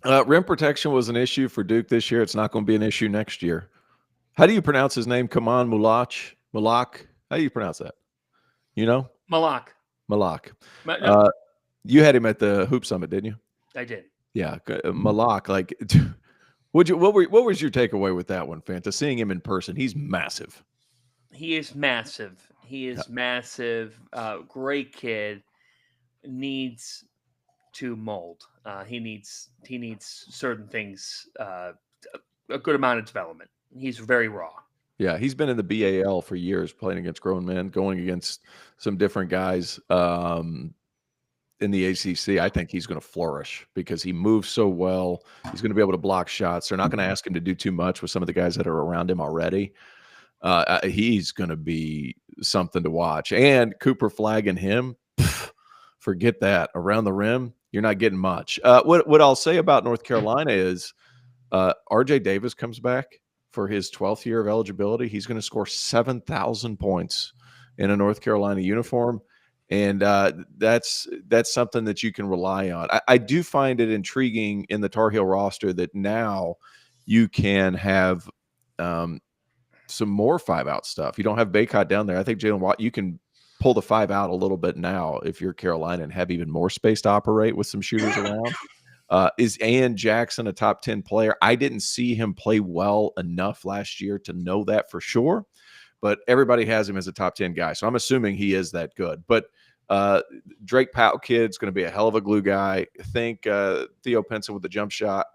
Rim protection was an issue for Duke this year. It's not going to be an issue next year. How do you pronounce his name? Kaman Mulach? Malak? How do you pronounce that? You know? Malak. Malak. No, Uh, you had him at the Hoop Summit, didn't you? I did. Yeah, Malak. Like, what was your takeaway with that one, Fanta? Seeing him in person, he's massive. He is massive. He Yeah. is massive. Great kid. Needs to mold. He needs certain things. A good amount of development. He's very raw. Yeah, he's been in the BAL for years, playing against grown men, going against some different guys in the ACC. I think he's going to flourish because he moves so well. He's going to be able to block shots. They're not going to ask him to do too much with some of the guys that are around him already. He's going to be something to watch. And Cooper Flagg and him, forget that. Around the rim, you're not getting much. What I'll say about North Carolina is RJ Davis comes back for his 12th year of eligibility. He's going to score 7,000 points in a North Carolina uniform. And that's something that you can rely on. I do find it intriguing in the Tar Heel roster that now you can have some more 5-out stuff. You don't have Baycott down there. I think Jalen Watt, you can pull the 5 out a little bit now if you're Carolina and have even more space to operate with some shooters around. Is Ian Jackson a top 10 player? I didn't see him play well enough last year to know that for sure, but everybody has him as a top 10 guy. So I'm assuming he is that good. But Drake Powell kid's going to be a hell of a glue guy. Think Theo Pinson with the jump shot.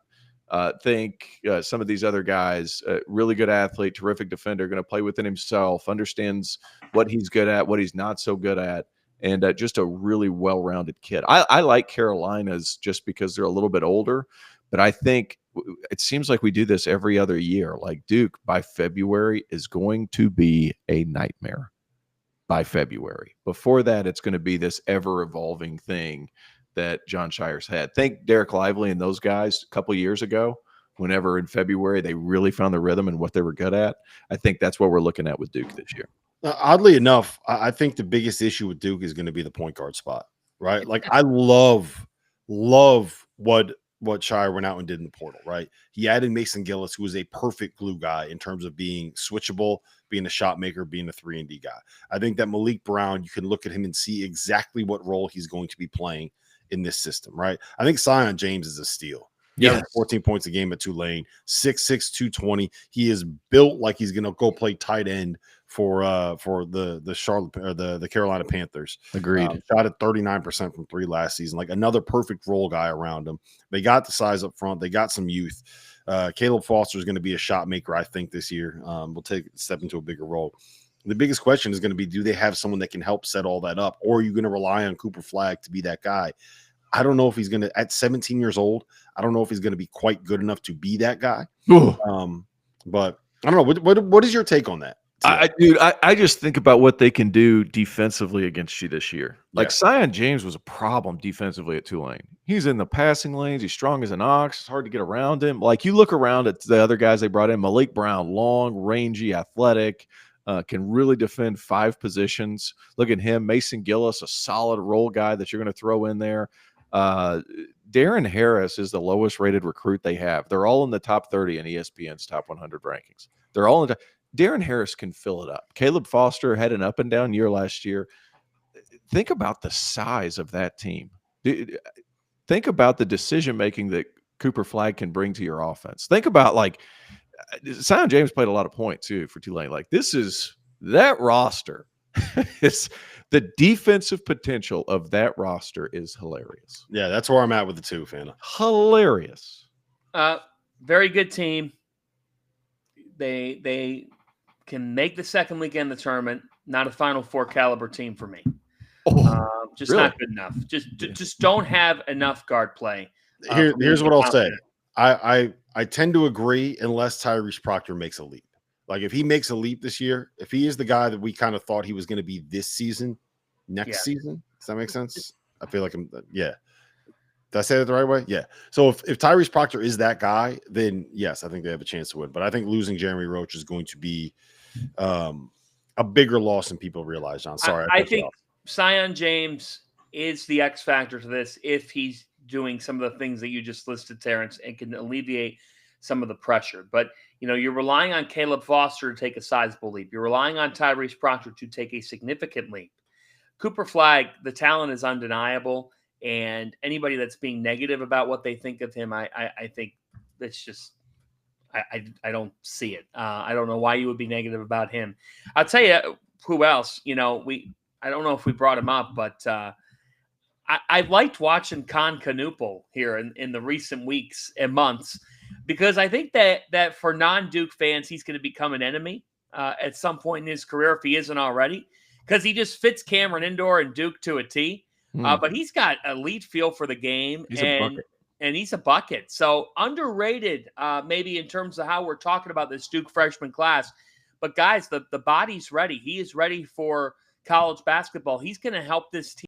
Think some of these other guys, really good athlete, terrific defender, going to play within himself, understands what he's good at, what he's not so good at, and just a really well-rounded kid. I like Carolina's just because they're a little bit older, but I think it seems like we do this every other year. Like Duke, by February, is going to be a nightmare. By February. Before that, it's going to be this ever-evolving thing that Jon Scheyer's had. Think Derek Lively and those guys a couple years ago, whenever in February they really found the rhythm and what they were good at. I think that's what we're looking at with Duke this year. Oddly enough, I think the biggest issue with Duke is going to be the point guard spot, right? Like I love what Scheyer went out and did in the portal, right? He added Mason Gillis, who was a perfect glue guy in terms of being switchable, being a shot maker, being a 3-and-D guy. I think that Malik Brown, you can look at him and see exactly what role he's going to be playing in this system, right? I think Zion James is a steal. Yeah, 14 points a game at Tulane, 6'6", 220. He is built like he's going to go play tight end for the Charlotte or the Carolina Panthers. Agreed. Shot at 39% from 3 last season. Like another perfect role guy around him. They got the size up front. They got some youth. Caleb Foster is going to be a shot maker, I think, this year. Will step into a bigger role. The biggest question is going to be, do they have someone that can help set all that up? Or are you going to rely on Cooper Flagg to be that guy? I don't know if he's going to, at 17 years old, I don't know if he's going to be quite good enough to be that guy. But I don't know. What is your take on that? I just think about what they can do defensively against you this year. Like Zion James was a problem defensively at Tulane. He's in the passing lanes. He's strong as an ox. It's hard to get around him. Like you look around at the other guys they brought in, Malik Brown, long, rangy, athletic, can really defend 5 positions. Look at him. Mason Gillis, a solid role guy that you're going to throw in there. Darren Harris is the lowest rated recruit they have. They're all in the top 30 in ESPN's top 100 rankings. They're all in the Darren Harris can fill it up. Caleb Foster had an up and down year last year. Think about the size of that team. Think about the decision-making that Cooper Flagg can bring to your offense. Think about like Zion James played a lot of points too for Tulane. Like that roster is the defensive potential of that roster is hilarious. Yeah, that's where I'm at with the 2, Fana. Hilarious. Very good team. They can make the second weekend of the tournament. Not a Final Four caliber team for me. Just really? Not good enough. Just don't have enough guard play. Here's what I'll say. I tend to agree unless Tyrese Proctor makes a leap. Like if he makes a leap this year, if he is the guy that we kind of thought he was going to be this season, next season, does that make sense? I feel like Did I say it the right way? Yeah. So if Tyrese Proctor is that guy, then yes, I think they have a chance to win. But I think losing Jeremy Roach is going to be a bigger loss than people realize, John. Sorry. I think Zion James is the X factor to this if he's doing some of the things that you just listed, Terrence, and can alleviate some of the pressure. But, you're relying on Caleb Foster to take a sizable leap. You're relying on Tyrese Proctor to take a significant leap. Cooper Flagg, the talent is undeniable. And anybody that's being negative about what they think of him, I think that's just, I don't see it. I don't know why you would be negative about him. I'll tell you who else, I don't know if we brought him up, but I liked watching Con Knuppel here in the recent weeks and months, because I think that for non-Duke fans, he's going to become an enemy at some point in his career, if he isn't already, because he just fits Cameron Indoor and Duke to a T. But he's got elite feel for the game. He's a bucket. And he's a bucket. So underrated, maybe in terms of how we're talking about this Duke freshman class. But guys, the body's ready. He is ready for college basketball. He's going to help this team